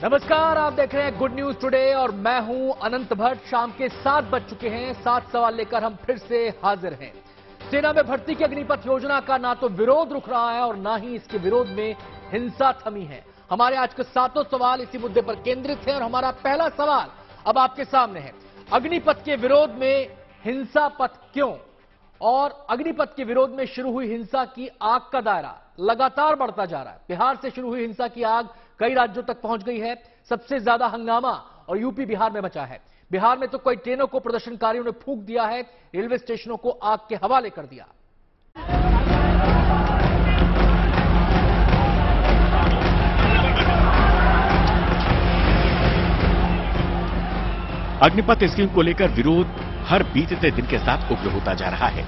नमस्कार, आप देख रहे हैं गुड न्यूज टुडे और मैं हूं अनंत भट्ट। शाम के 7 बज चुके हैं। 7 सवाल लेकर हम फिर से हाजिर हैं। सेना में भर्ती की अग्निपथ योजना का ना तो विरोध रुक रहा है और ना ही इसके विरोध में हिंसा थमी है। हमारे आज के 7 सवाल इसी मुद्दे पर केंद्रित है और हमारा पहला सवाल अब आपके सामने है। अग्निपथ के विरोध में हिंसा पथ क्यों? और अग्निपथ के विरोध में शुरू हुई हिंसा की आग का दायरा लगातार बढ़ता जा रहा है। बिहार से शुरू हुई हिंसा की आग कई राज्यों तक पहुंच गई है। सबसे ज्यादा हंगामा और यूपी बिहार में मचा है। बिहार में तो कई ट्रेनों को प्रदर्शनकारियों ने फूंक दिया है, रेलवे स्टेशनों को आग के हवाले कर दिया। अग्निपथ स्कीम को लेकर विरोध हर बीतते दिन के साथ उग्र होता जा रहा है।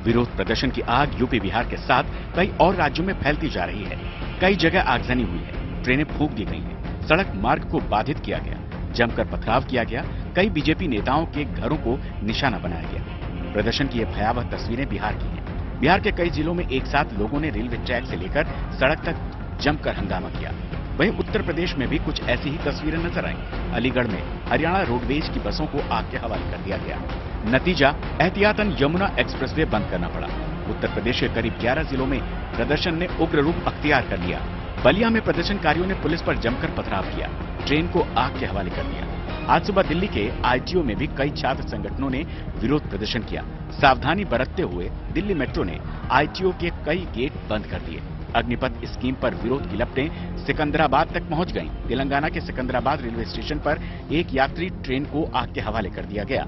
विरोध प्रदर्शन की आग यूपी बिहार के साथ कई और राज्यों में फैलती जा रही है। कई जगह आगजनी हुई है, ट्रेनें फूंक दी गई हैं, सड़क मार्ग को बाधित किया गया, जमकर पथराव किया गया, कई बीजेपी नेताओं के घरों को निशाना बनाया गया। प्रदर्शन की ये भयावह तस्वीरें बिहार की हैं। बिहार के कई जिलों में एक साथ लोगों ने रेलवे ट्रैक से लेकर सड़क तक जमकर हंगामा किया। वहीं उत्तर प्रदेश में भी कुछ ऐसी ही तस्वीरें नजर आई। अलीगढ़ में हरियाणा रोडवेज की बसों को आग के हवाले कर दिया गया। नतीजा, एहतियातन यमुना एक्सप्रेसवे बंद करना पड़ा। उत्तर प्रदेश के करीब 11 जिलों में प्रदर्शन ने उग्र रूप अख्तियार कर लिया। बलिया में प्रदर्शनकारियों ने पुलिस पर जमकर पथराव किया, ट्रेन को आग के हवाले कर दिया। आज सुबह दिल्ली के आईटीओ में भी कई छात्र संगठनों ने विरोध प्रदर्शन किया। सावधानी बरतते हुए दिल्ली मेट्रो ने आईटीओ के कई गेट बंद कर दिए। अग्निपथ स्कीम पर विरोध की लपटें सिकंदराबाद तक पहुंच गईं। तेलंगाना के सिकंदराबाद रेलवे स्टेशन पर एक यात्री ट्रेन को आग के हवाले कर दिया गया।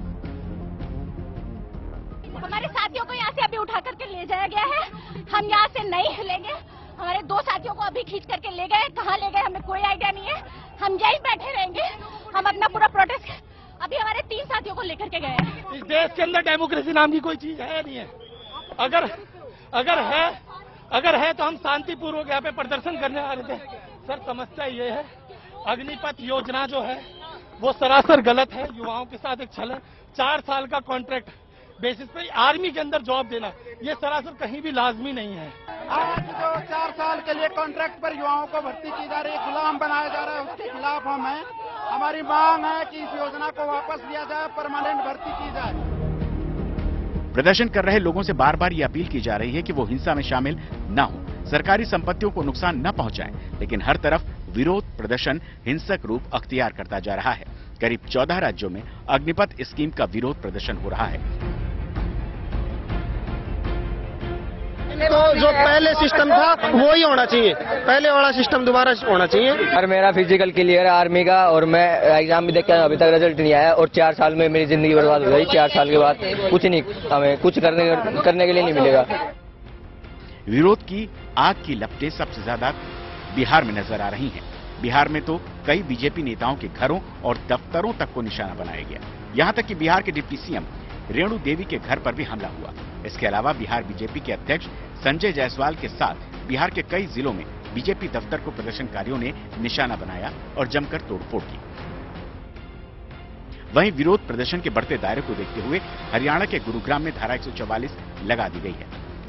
हमारे साथियों को यहाँ से अभी उठा करके ले जाया गया है। हम यहाँ से नहीं हिलेंगे। हमारे 2 साथियों को अभी खींच करके ले गए, कहाँ ले गए हमें कोई आइडिया नहीं है। हम यहीं बैठे रहेंगे। हम अपना पूरा प्रोटेस्ट अभी हमारे 3 साथियों को लेकर के गए हैं। इस देश के अंदर डेमोक्रेसी नाम की कोई चीज है नहीं है। अगर है तो हम शांतिपूर्वक यहाँ पे प्रदर्शन करने आ रहे थे। सर, समस्या ये है, अग्निपथ योजना जो है वो सरासर गलत है। युवाओं के साथ एक छल है। 4 साल का कॉन्ट्रैक्ट बेसिस पे आर्मी के अंदर जॉब देना, ये सरासर कहीं भी लाजमी नहीं है। आज जो 4 साल के लिए कॉन्ट्रैक्ट पर युवाओं को भर्ती की जा रही है, गुलाम बनाया जा रहा है, उसके खिलाफ हम हैं। हमारी मांग है कि इस योजना को वापस लिया जाए, परमानेंट भर्ती की जाए। प्रदर्शन कर रहे लोगों से बार बार ये अपील की जा रही है कि वो हिंसा में शामिल न हो, सरकारी संपत्तियों को नुकसान न पहुंचाएं। लेकिन हर तरफ विरोध प्रदर्शन हिंसक रूप अख्तियार करता जा रहा है। करीब 14 राज्यों में अग्निपथ स्कीम का विरोध प्रदर्शन हो रहा है। तो जो पहले सिस्टम था वो ही होना चाहिए, पहले वाला सिस्टम दोबारा होना चाहिए। और मेरा फिजिकल क्लियर है आर्मी का और मैं एग्जाम भी देख के अभी तक रिजल्ट नहीं आया और 4 साल में मेरी जिंदगी बर्बाद हो गई। 4 साल के बाद कुछ नहीं, हमें कुछ करने के लिए नहीं मिलेगा। विरोध की आग की लपटें सबसे ज्यादा बिहार में नजर आ रही हैं। बिहार में तो कई बीजेपी नेताओं के घरों और दफ्तरों तक को निशाना बनाया गया। यहां तक कि बिहार के डिप्टी सीएम रेणु देवी के घर पर भी हमला हुआ। इसके अलावा बिहार बीजेपी के अध्यक्ष संजय जायसवाल के साथ बिहार के कई जिलों में बीजेपी दफ्तर को प्रदर्शनकारियों ने निशाना बनाया और जमकर तोड़फोड़ की। वहीं विरोध प्रदर्शन के बढ़ते दायरे को देखते हुए हरियाणा के गुरुग्राम में धारा 144 लगा दी गई है।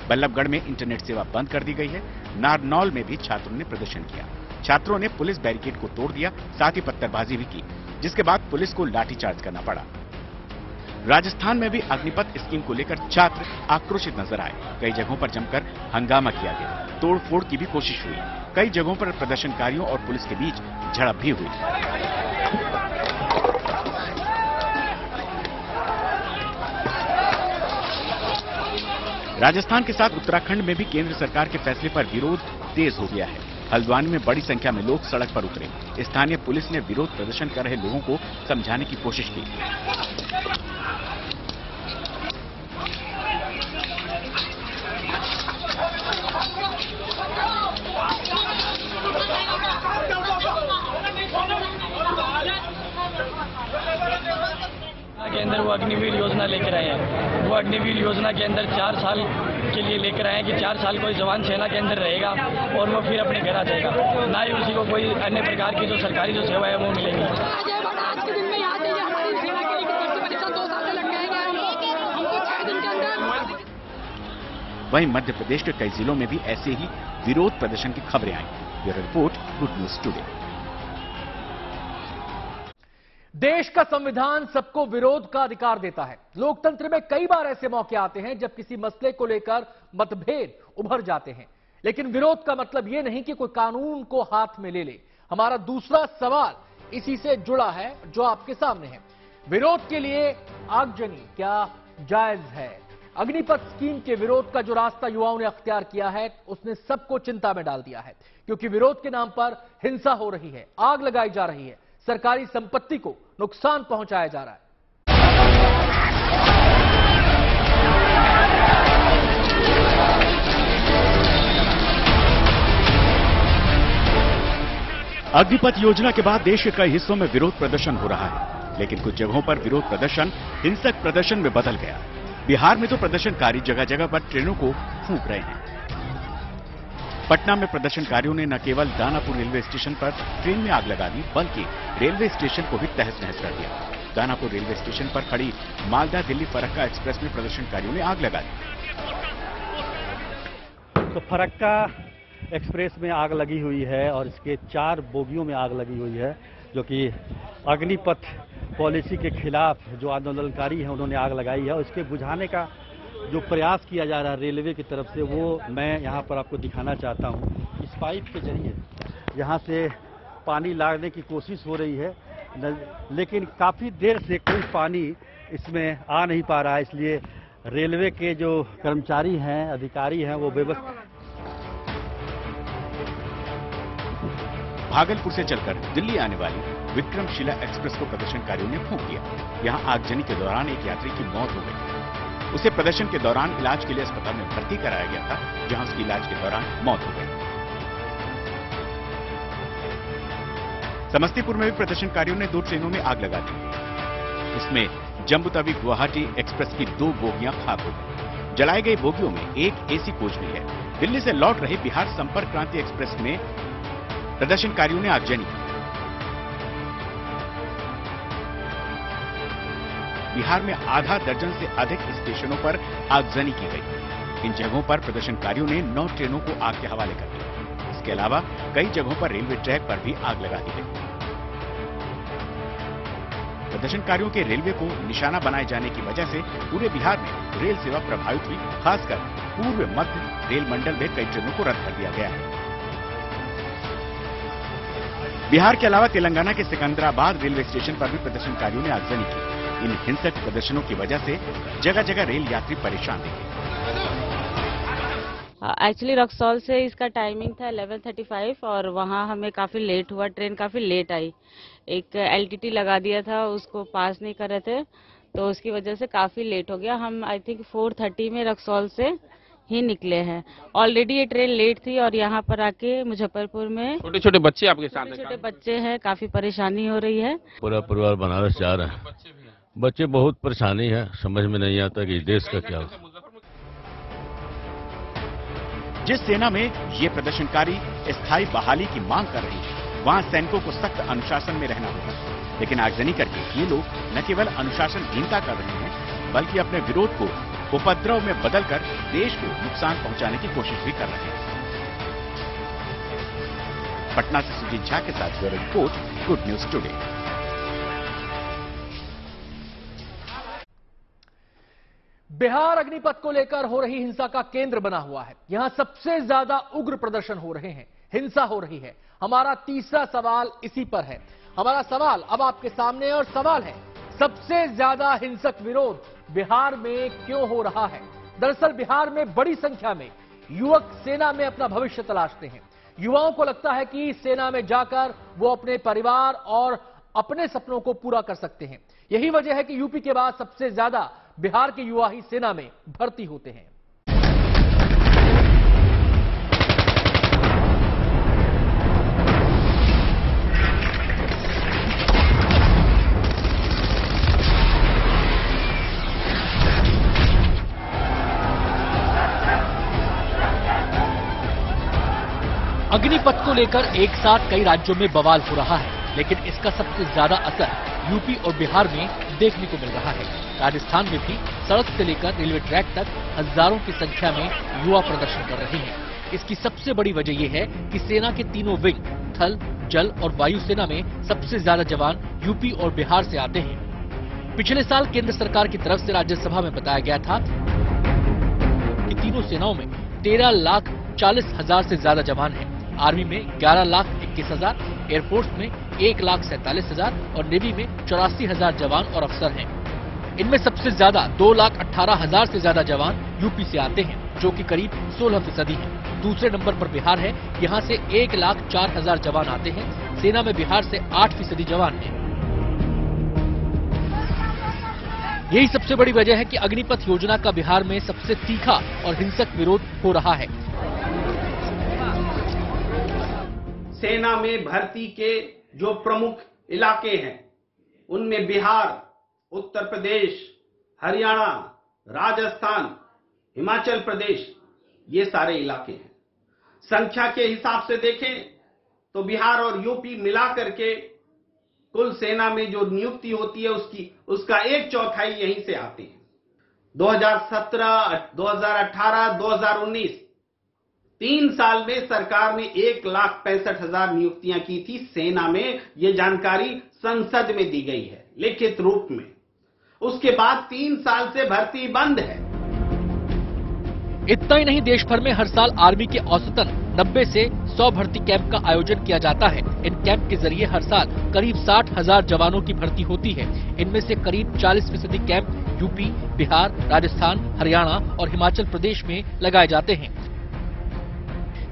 बल्लभगढ़ में इंटरनेट सेवा बंद कर दी गई है। नारनौल में भी छात्रों ने प्रदर्शन किया। छात्रों ने पुलिस बैरिकेड को तोड़ दिया, साथ ही पत्थरबाजी भी की, जिसके बाद पुलिस को लाठीचार्ज करना पड़ा। राजस्थान में भी अग्निपथ स्कीम को लेकर छात्र आक्रोशित नजर आए। कई जगहों पर जमकर हंगामा किया गया, तोड़फोड़ की भी कोशिश हुई। कई जगहों पर प्रदर्शनकारियों और पुलिस के बीच झड़प भी हुई। राजस्थान के साथ उत्तराखंड में भी केंद्र सरकार के फैसले पर विरोध तेज हो गया है। हल्द्वानी में बड़ी संख्या में लोग सड़क पर उतरे। स्थानीय पुलिस ने विरोध प्रदर्शन कर रहे लोगों को समझाने की कोशिश की। के अंदर वो अग्निवीर योजना लेकर आए हैं। वो अग्निवीर योजना के अंदर 4 साल के लिए लेकर आए हैं कि 4 साल कोई जवान सेना के अंदर रहेगा और वो फिर अपने घर आ जाएगा, ना ही उसी को कोई अन्य प्रकार की जो सरकारी जो सेवा है वो मिलेगी। आज के दिन में याद है हमारी सेना के लिए 2 साल से लग गए, हमको 6 दिन के अंदर। वहीं मध्य प्रदेश के कई जिलों में भी ऐसे ही विरोध प्रदर्शन की खबरें आई। Bureau report, good news today. देश का संविधान सबको विरोध का अधिकार देता है। लोकतंत्र में कई बार ऐसे मौके आते हैं जब किसी मसले को लेकर मतभेद उभर जाते हैं, लेकिन विरोध का मतलब यह नहीं कि कोई कानून को हाथ में ले ले। हमारा दूसरा सवाल इसी से जुड़ा है जो आपके सामने है। विरोध के लिए आगजनी क्या जायज है? अग्निपथ स्कीम के विरोध का जो रास्ता युवाओं ने अख्तियार किया है, उसने सबको चिंता में डाल दिया है, क्योंकि विरोध के नाम पर हिंसा हो रही है, आग लगाई जा रही है, सरकारी संपत्ति को नुकसान पहुंचाया जा रहा है। अग्निपथ योजना के बाद देश के कई हिस्सों में विरोध प्रदर्शन हो रहा है, लेकिन कुछ जगहों पर विरोध प्रदर्शन हिंसक प्रदर्शन में बदल गया। बिहार में तो प्रदर्शनकारी जगह जगह पर ट्रेनों को फूंक रहे हैं। पटना में प्रदर्शनकारियों ने न केवल दानापुर रेलवे स्टेशन पर ट्रेन में आग लगा दी, बल्कि रेलवे स्टेशन को भी तहस नहस कर दिया। दानापुर रेलवे स्टेशन पर खड़ी मालदा दिल्ली फरक्का एक्सप्रेस में प्रदर्शनकारियों ने आग लगा दी। तो फरक्का एक्सप्रेस में आग लगी हुई है और इसके 4 बोगियों में आग लगी हुई है, जो कि अग्निपथ पॉलिसी के खिलाफ जो आंदोलनकारी हैं उन्होंने आग लगाई है। और इसके बुझाने का जो प्रयास किया जा रहा है रेलवे की तरफ से, वो मैं यहाँ पर आपको दिखाना चाहता हूँ। इस पाइप के जरिए यहाँ से पानी लाने की कोशिश हो रही है, लेकिन काफ़ी देर से कोई पानी इसमें आ नहीं पा रहा है। इसलिए रेलवे के जो कर्मचारी हैं, अधिकारी हैं, वो बेबस भागलपुर से चलकर दिल्ली आने वाली विक्रमशिला एक्सप्रेस को प्रदर्शनकारियों ने फूंक दिया। यहां आगजनी के दौरान एक यात्री की मौत हो गई। उसे प्रदर्शन के दौरान इलाज के लिए अस्पताल में भर्ती कराया गया था, जहां उसकी इलाज के दौरान मौत हो गई। समस्तीपुर में भी प्रदर्शनकारियों ने 2 ट्रेनों में आग लगा दी। इसमें जम्मू तवी गुवाहाटी एक्सप्रेस की 2 बोगियां खाक हो गई। जलाए गए बोगियों में एक एसी कोच भी है। दिल्ली से लौट रहे बिहार संपर्क क्रांति एक्सप्रेस में प्रदर्शनकारियों ने आगजनी की। बिहार में आधा दर्जन से अधिक स्टेशनों पर आगजनी की गई। इन जगहों पर प्रदर्शनकारियों ने 9 ट्रेनों को आग के हवाले कर दिया। इसके अलावा कई जगहों पर रेलवे ट्रैक पर भी आग लगा दी गई। प्रदर्शनकारियों के रेलवे को निशाना बनाए जाने की वजह से पूरे बिहार में रेल सेवा प्रभावित हुई। खासकर पूर्व मध्य रेल मंडल में कई ट्रेनों को रद्द कर दिया गया है। बिहार के अलावा तेलंगाना के सिकंदराबाद रेलवे स्टेशन पर भी प्रदर्शनकारियों ने आगजनी की। इन हिंसक प्रदर्शनों की वजह से जगह जगह रेल यात्री परेशान थे। एक्चुअली रक्सौल से इसका टाइमिंग था 11:35 और वहाँ हमें काफी लेट हुआ, ट्रेन काफी लेट आई। एक एलटीटी लगा दिया था, उसको पास नहीं कर रहे थे, तो उसकी वजह से काफी लेट हो गया। हम आई थिंक 4:30 में रक्सौल से ही निकले हैं। ऑलरेडी ये ट्रेन लेट थी और यहाँ पर आके मुजफ्फरपुर में छोटे छोटे बच्चे आपके साथ, छोटे बच्चे हैं, काफी परेशानी हो रही है। पूरा परिवार बनारस जा रहा है। बच्चे बहुत परेशानी है, समझ में नहीं आता कि देश का क्या। जिस सेना में ये प्रदर्शनकारी स्थायी बहाली की मांग कर रहे हैं, वहां सैनिकों को सख्त अनुशासन में रहना होगा। लेकिन आगजनी करके ये लोग न केवल अनुशासनहीनता कर रहे हैं, बल्कि अपने विरोध को उपद्रव में बदलकर देश को नुकसान पहुंचाने की कोशिश भी कर रहे हैं। पटना से सुजीत झा के साथ bureau report, good news today. Bihar Agnipath को लेकर हो रही हिंसा का केंद्र बना हुआ है। यहां सबसे ज्यादा उग्र प्रदर्शन हो रहे हैं, हिंसा हो रही है। हमारा तीसरा सवाल इसी पर है। हमारा सवाल अब आपके सामने, और सवाल है, सबसे ज्यादा हिंसक विरोध बिहार में क्यों हो रहा है? दरअसल बिहार में बड़ी संख्या में युवक सेना में अपना भविष्य तलाशते हैं। युवाओं को लगता है कि सेना में जाकर वो अपने परिवार और अपने सपनों को पूरा कर सकते हैं। यही वजह है कि यूपी के बाद सबसे ज्यादा बिहार के युवा ही सेना में भर्ती होते हैं। अग्निपथ को लेकर एक साथ कई राज्यों में बवाल हो रहा है, लेकिन इसका सबसे ज्यादा असर यूपी और बिहार में देखने को मिल रहा है। राजस्थान में भी सड़क से लेकर रेलवे ट्रैक तक हजारों की संख्या में युवा प्रदर्शन कर रहे हैं। इसकी सबसे बड़ी वजह यह है कि सेना के तीनों विंग, थल, जल और वायु सेना में सबसे ज्यादा जवान यूपी और बिहार से आते हैं। पिछले साल केंद्र सरकार की तरफ से राज्यसभा में बताया गया था कि तीनों सेनाओं में 13,40,000 से ज्यादा जवान हैं। आर्मी में 11,21,000, एयरफोर्स में 1,47,000 और नेवी में 84,000 जवान और अफसर हैं। इनमें सबसे ज्यादा 2,18,000 से ज्यादा जवान यूपी से आते हैं, जो कि करीब 16% है। दूसरे नंबर पर बिहार है, यहाँ से 1,04,000 जवान आते हैं। सेना में बिहार से 8% जवान हैं। यही सबसे बड़ी वजह है कि अग्निपथ योजना का बिहार में सबसे तीखा और हिंसक विरोध हो रहा है। सेना में भर्ती के जो प्रमुख इलाके हैं, उनमें बिहार, उत्तर प्रदेश, हरियाणा, राजस्थान, हिमाचल प्रदेश, ये सारे इलाके हैं। संख्या के हिसाब से देखें तो बिहार और यूपी मिलाकर के कुल सेना में जो नियुक्ति होती है उसका 1/4 यहीं से आते हैं। 2017, 2018, 2019 3 साल में सरकार ने 1,65,000 नियुक्तियां की थी सेना में। ये जानकारी संसद में दी गई है लिखित रूप में। उसके बाद 3 साल से भर्ती बंद है। इतना ही नहीं, देश भर में हर साल आर्मी के औसतन 90 से 100 भर्ती कैंप का आयोजन किया जाता है। इन कैंप के जरिए हर साल करीब 60,000 जवानों की भर्ती होती है। इनमें से करीब 40% कैंप यूपी, बिहार, राजस्थान, हरियाणा और हिमाचल प्रदेश में लगाए जाते हैं।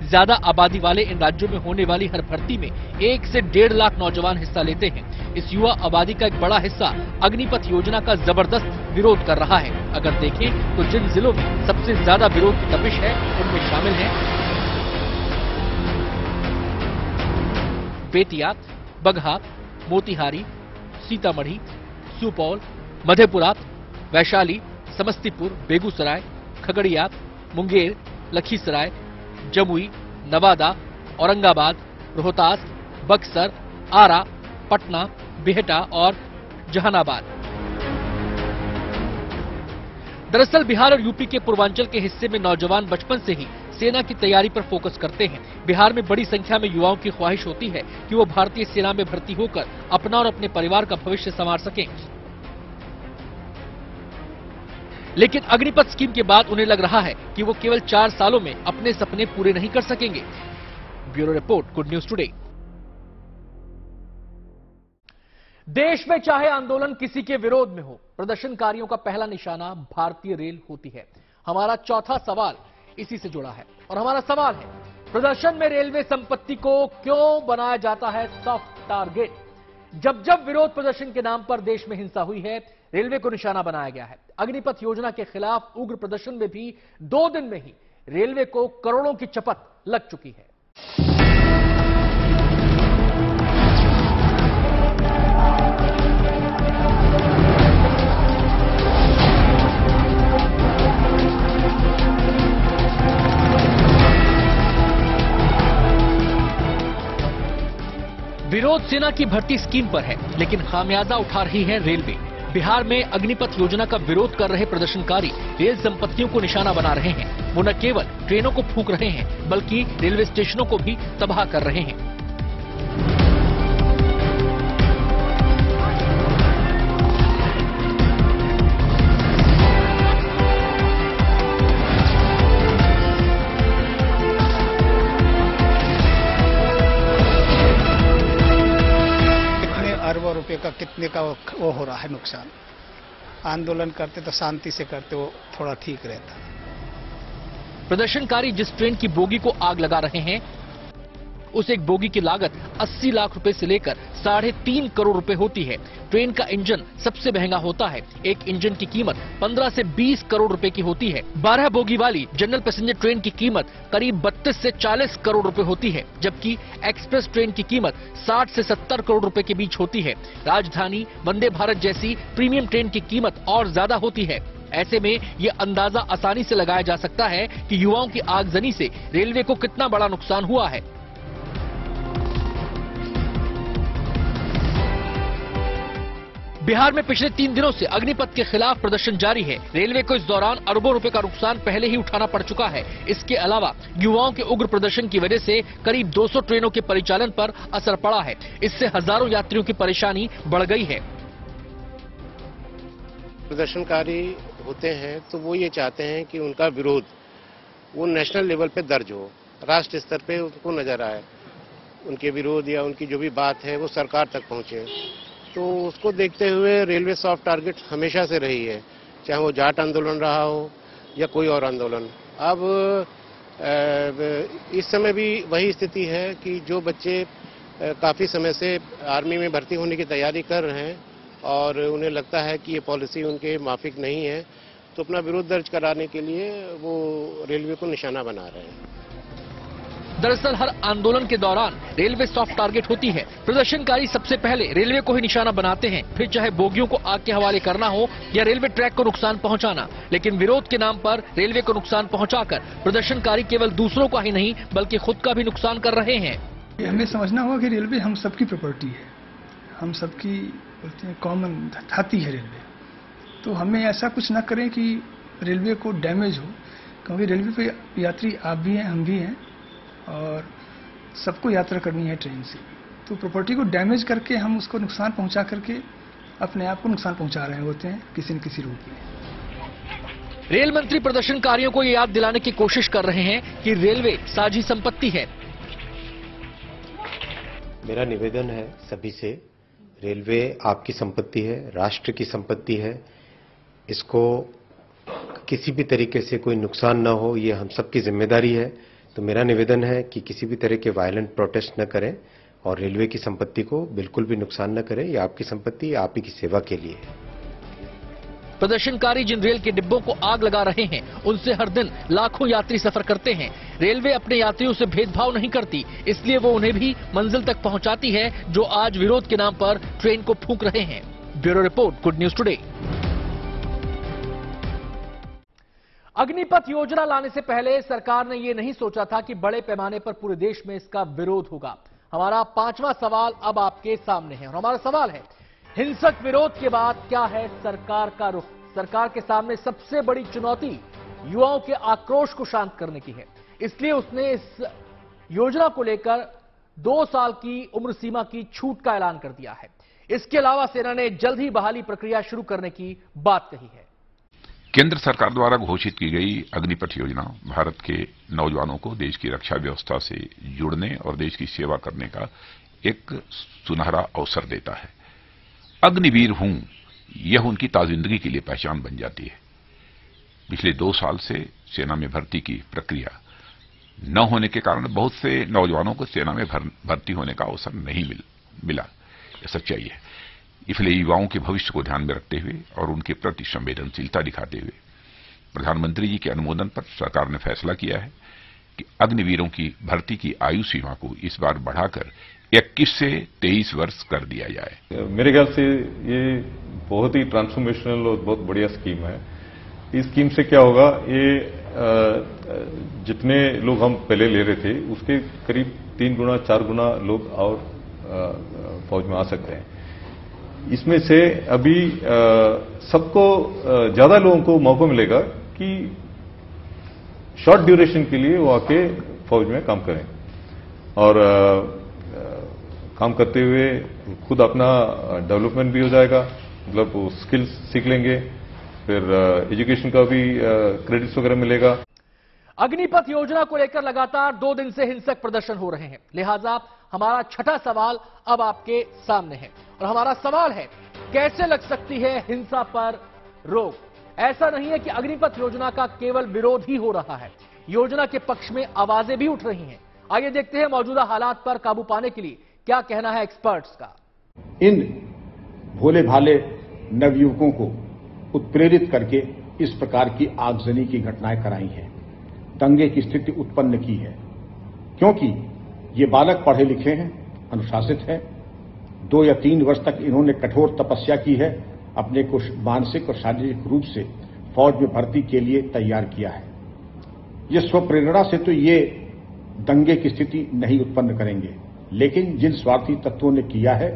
ज्यादा आबादी वाले इन राज्यों में होने वाली हर भर्ती में 1 से 1.5 लाख नौजवान हिस्सा लेते हैं। इस युवा आबादी का एक बड़ा हिस्सा अग्निपथ योजना का जबरदस्त विरोध कर रहा है। अगर देखें तो जिन जिलों में सबसे ज्यादा विरोध की तपिश है, उनमें शामिल हैं बेतिया, बगहा, मोतिहारी, सीतामढ़ी, सुपौल, मधेपुरा, वैशाली, समस्तीपुर, बेगूसराय, खगड़िया, मुंगेर, लखीसराय, जमुई, नवादा, औरंगाबाद, रोहतास, बक्सर, आरा, पटना, बिहटा और जहानाबाद। दरअसल बिहार और यूपी के पूर्वांचल के हिस्से में नौजवान बचपन से ही सेना की तैयारी पर फोकस करते हैं। बिहार में बड़ी संख्या में युवाओं की ख्वाहिश होती है कि वो भारतीय सेना में भर्ती होकर अपना और अपने परिवार का भविष्य संवार सकें। लेकिन अग्निपथ स्कीम के बाद उन्हें लग रहा है कि वो केवल 4 सालों में अपने सपने पूरे नहीं कर सकेंगे। Bureau report, good news today. देश में चाहे आंदोलन किसी के विरोध में हो, प्रदर्शनकारियों का पहला निशाना भारतीय रेल होती है। हमारा चौथा सवाल इसी से जुड़ा है और हमारा सवाल है, प्रदर्शन में रेलवे संपत्ति को क्यों बनाया जाता है सॉफ्ट टारगेट? जब जब विरोध प्रदर्शन के नाम पर देश में हिंसा हुई है, रेलवे को निशाना बनाया गया है। अग्निपथ योजना के खिलाफ उग्र प्रदर्शन में भी 2 दिन में ही रेलवे को करोड़ों की चपत लग चुकी है। विरोध सेना की भर्ती स्कीम पर है, लेकिन खामियाजा उठा रही है रेलवे। बिहार में अग्निपथ योजना का विरोध कर रहे प्रदर्शनकारी रेल संपत्तियों को निशाना बना रहे हैं। वो न केवल ट्रेनों को फूंक रहे हैं, बल्कि रेलवे स्टेशनों को भी तबाह कर रहे हैं। अरबों रुपए का कितने का वो हो रहा है नुकसान। आंदोलन करते तो शांति से करते, वो थोड़ा ठीक रहता। प्रदर्शनकारी जिस ट्रेन की बोगी को आग लगा रहे हैं, उस एक बोगी की लागत 80 लाख रुपए से लेकर 3.5 करोड़ रुपए होती है। ट्रेन का इंजन सबसे महंगा होता है। एक इंजन की कीमत 15 से 20 करोड़ रुपए की होती है। 12 बोगी वाली जनरल पैसेंजर ट्रेन की कीमत करीब 32 से 40 करोड़ रुपए होती है, जबकि एक्सप्रेस ट्रेन की कीमत 60 से 70 करोड़ रुपए के बीच होती है। राजधानी, वंदे भारत जैसी प्रीमियम ट्रेन की कीमत और ज्यादा होती है। ऐसे में ये अंदाजा आसानी से लगाया जा सकता है कि युवाओं की आगजनी से रेलवे को कितना बड़ा नुकसान हुआ है। बिहार में पिछले 3 दिनों से अग्निपथ के खिलाफ प्रदर्शन जारी है। रेलवे को इस दौरान अरबों रुपए का नुकसान पहले ही उठाना पड़ चुका है। इसके अलावा युवाओं के उग्र प्रदर्शन की वजह से करीब 200 ट्रेनों के परिचालन पर असर पड़ा है। इससे हजारों यात्रियों की परेशानी बढ़ गई है। प्रदर्शनकारी होते हैं तो वो ये चाहते हैं कि उनका विरोध वो नेशनल लेवल पे दर्ज हो, राष्ट्रीय स्तर पे उनको नजर आए, उनके विरोध या उनकी जो भी बात है वो सरकार तक पहुंचे। तो उसको देखते हुए रेलवे सॉफ्ट टारगेट हमेशा से रही है, चाहे वो जाट आंदोलन रहा हो या कोई और आंदोलन। अब इस समय भी वही स्थिति है कि जो बच्चे काफ़ी समय से आर्मी में भर्ती होने की तैयारी कर रहे हैं और उन्हें लगता है कि ये पॉलिसी उनके माफिक नहीं है, तो अपना विरोध दर्ज कराने के लिए वो रेलवे को निशाना बना रहे हैं। दरअसल हर आंदोलन के दौरान रेलवे सॉफ्ट टारगेट होती है। प्रदर्शनकारी सबसे पहले रेलवे को ही निशाना बनाते हैं, फिर चाहे बोगियों को आग के हवाले करना हो या रेलवे ट्रैक को नुकसान पहुंचाना। लेकिन विरोध के नाम पर रेलवे को नुकसान पहुंचाकर प्रदर्शनकारी केवल दूसरों का ही नहीं बल्कि खुद का भी नुकसान कर रहे हैं। हमें समझना होगा कि रेलवे हम सबकी प्रॉपर्टी है, हम सबकी बोलते हैं कॉमन हाथी है रेलवे। तो हमें ऐसा कुछ ना करें कि रेलवे को डैमेज हो, क्योंकि रेलवे पे यात्री आप भी हैं, हम भी हैं और सबको यात्रा करनी है ट्रेन से। तो प्रॉपर्टी को डैमेज करके हम उसको नुकसान पहुंचा करके अपने आप को नुकसान पहुंचा रहे होते हैं किसी न किसी रूप में। रेल मंत्री प्रदर्शनकारियों को ये याद दिलाने की कोशिश कर रहे हैं कि रेलवे साझी संपत्ति है। मेरा निवेदन है सभी से, रेलवे आपकी संपत्ति है, राष्ट्र की संपत्ति है। इसको किसी भी तरीके से कोई नुकसान ना हो, ये हम सबकी जिम्मेदारी है। तो मेरा निवेदन है कि किसी भी तरह के वायलेंट प्रोटेस्ट न करें और रेलवे की संपत्ति को बिल्कुल भी नुकसान न करें। ये आपकी संपत्ति, आप ही की सेवा के लिए है। प्रदर्शनकारी जिन रेल के डिब्बों को आग लगा रहे हैं, उनसे हर दिन लाखों यात्री सफर करते हैं। रेलवे अपने यात्रियों से भेदभाव नहीं करती, इसलिए वो उन्हें भी मंजिल तक पहुंचाती है, जो आज विरोध के नाम पर ट्रेन को फूंक रहे हैं। Bureau report, good news today. Agnipath योजना लाने से पहले सरकार ने ये नहीं सोचा था कि बड़े पैमाने पर पूरे देश में इसका विरोध होगा। हमारा 5वां सवाल अब आपके सामने है और हमारा सवाल है, हिंसक विरोध के बाद क्या है सरकार का रुख? सरकार के सामने सबसे बड़ी चुनौती युवाओं के आक्रोश को शांत करने की है, इसलिए उसने इस योजना को लेकर 2 साल की उम्र सीमा की छूट का ऐलान कर दिया है। इसके अलावा सेना ने जल्द ही बहाली प्रक्रिया शुरू करने की बात कही है। केंद्र सरकार द्वारा घोषित की गई अग्निपथ योजना भारत के नौजवानों को देश की रक्षा व्यवस्था से जुड़ने और देश की सेवा करने का एक सुनहरा अवसर देता है। अग्निवीर हूं, यह उनकी ताजिंदगी के लिए पहचान बन जाती है। पिछले 2 साल से सेना में भर्ती की प्रक्रिया न होने के कारण बहुत से नौजवानों को सेना में भर्ती होने का अवसर नहीं मिला। यह सच्चाई है। इसलिए युवाओं के भविष्य को ध्यान में रखते हुए और उनके प्रति संवेदनशीलता दिखाते हुए प्रधानमंत्री जी के अनुमोदन पर सरकार ने फैसला किया है कि अग्निवीरों की भर्ती की आयु सीमा को इस बार बढ़ाकर 21 से 23 वर्ष कर दिया जाए। मेरे ख्याल से ये बहुत ही ट्रांसफॉर्मेशनल और बहुत बढ़िया स्कीम है। इस स्कीम से क्या होगा, ये जितने लोग हम पहले ले रहे थे उसके करीब 3 गुना 4 गुना लोग और फौज में आ सकते हैं। इसमें से अभी सबको ज्यादा लोगों को मौका मिलेगा कि शॉर्ट ड्यूरेशन के लिए वो आके फौज में काम करें और काम करते हुए खुद अपना डेवलपमेंट भी हो जाएगा, मतलब वो स्किल्स सीख लेंगे, फिर एजुकेशन का भी क्रेडिट्स वगैरह मिलेगा। अग्निपथ योजना को लेकर लगातार 2 दिन से हिंसक प्रदर्शन हो रहे हैं, लिहाजा हमारा 6ठा सवाल अब आपके सामने है और हमारा सवाल है, कैसे लग सकती है हिंसा पर रोक? ऐसा नहीं है कि अग्निपथ योजना का केवल विरोध ही हो रहा है, योजना के पक्ष में आवाजें भी उठ रही हैं। आइए देखते हैं मौजूदा हालात पर काबू पाने के लिए क्या कहना है एक्सपर्ट्स का। इन भोले भाले नवयुवकों को उत्प्रेरित करके इस प्रकार की आगजनी की घटनाएं कराई हैं, दंगे की स्थिति उत्पन्न की है, क्योंकि ये बालक पढ़े लिखे हैं, अनुशासित हैं। 2 या 3 वर्ष तक इन्होंने कठोर तपस्या की है, अपने को मानसिक और शारीरिक रूप से फौज में भर्ती के लिए तैयार किया है। ये स्वप्रेरणा से तो ये दंगे की स्थिति नहीं उत्पन्न करेंगे, लेकिन जिन स्वार्थी तत्वों ने किया है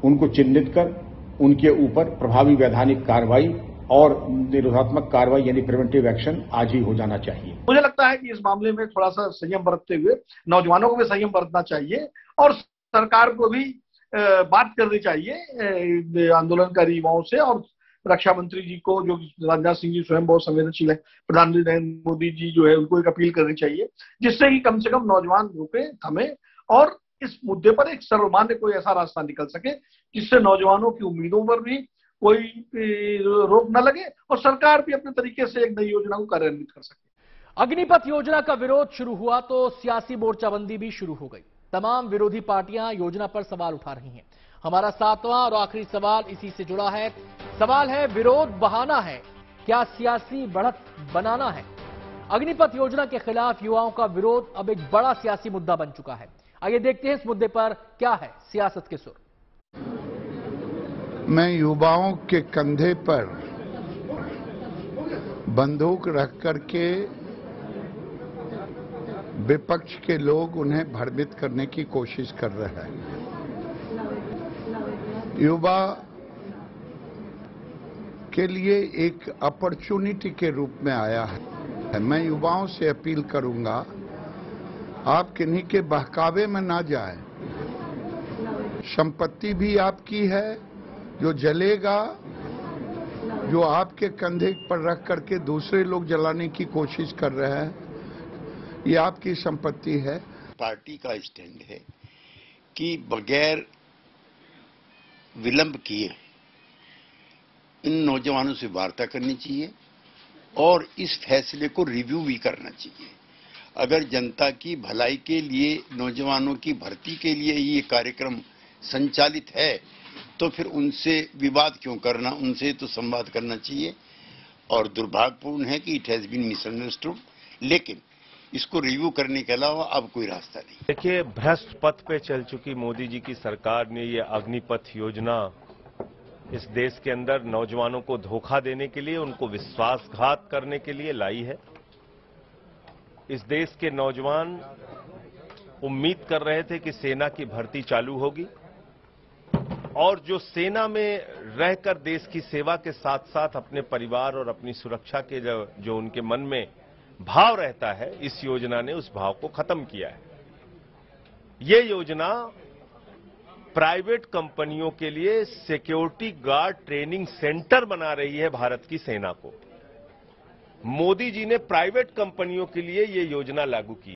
उनको चिन्हित कर उनके ऊपर प्रभावी वैधानिक कार्रवाई और निरोधात्मक कार्रवाई यानी प्रिवेंटिव एक्शन आज ही हो जाना चाहिए। मुझे लगता है कि इस मामले में थोड़ा सा संयम बरतते हुए नौजवानों को भी संयम बरतना चाहिए और सरकार को भी बात करनी चाहिए आंदोलनकारी युवाओं से, और रक्षा मंत्री जी को, जो राजनाथ सिंह जी स्वयं बहुत संवेदनशील है, प्रधानमंत्री नरेंद्र मोदी जी जो है उनको एक अपील करनी चाहिए जिससे कि कम से कम नौजवान रुके, थमे और इस मुद्दे पर एक सर्वमान्य कोई ऐसा रास्ता निकल सके जिससे नौजवानों की उम्मीदों पर भी कोई रोक न लगे और सरकार भी अपने तरीके से एक नई योजना को कार्यान्वित कर सके। अग्निपथ योजना का विरोध शुरू हुआ तो सियासी मोर्चाबंदी भी शुरू हो गई। तमाम विरोधी पार्टियां योजना पर सवाल उठा रही हैं। हमारा 7वां और आखिरी सवाल इसी से जुड़ा है। सवाल है, विरोध बहाना है, क्या सियासी बढ़त बनाना है? अग्निपथ योजना के खिलाफ युवाओं का विरोध अब एक बड़ा सियासी मुद्दा बन चुका है। आइए देखते हैं इस मुद्दे पर क्या है सियासत के सुर। मैं युवाओं के कंधे पर बंदूक रख करके विपक्ष के लोग उन्हें भ्रमित करने की कोशिश कर रहे हैं। युवा के लिए एक अपॉर्चुनिटी के रूप में आया है। मैं युवाओं से अपील करूंगा, आप किन्हीं के बहकावे में ना जाएं। संपत्ति भी आपकी है, जो जलेगा, जो आपके कंधे पर रख करके दूसरे लोग जलाने की कोशिश कर रहे हैं, ये आपकी संपत्ति है। पार्टी का स्टैंड है कि बगैर विलंब किए इन नौजवानों से वार्ता करनी चाहिए और इस फैसले को रिव्यू भी करना चाहिए। अगर जनता की भलाई के लिए, नौजवानों की भर्ती के लिए ये कार्यक्रम संचालित है तो फिर उनसे विवाद क्यों करना, उनसे तो संवाद करना चाहिए। और दुर्भाग्यपूर्ण है कि इट हैज बीन मिसअंडरस्टूड, लेकिन इसको रिव्यू करने के अलावा अब कोई रास्ता नहीं। देखिए, भ्रष्ट पथ पे चल चुकी मोदी जी की सरकार ने ये अग्निपथ योजना इस देश के अंदर नौजवानों को धोखा देने के लिए, उनको विश्वासघात करने के लिए लाई है। इस देश के नौजवान उम्मीद कर रहे थे कि सेना की भर्ती चालू होगी और जो सेना में रहकर देश की सेवा के साथ साथ अपने परिवार और अपनी सुरक्षा के जो उनके मन में भाव रहता है, इस योजना ने उस भाव को खत्म किया है। ये योजना प्राइवेट कंपनियों के लिए सिक्योरिटी गार्ड ट्रेनिंग सेंटर बना रही है भारत की सेना को। मोदी जी ने प्राइवेट कंपनियों के लिए ये योजना लागू की।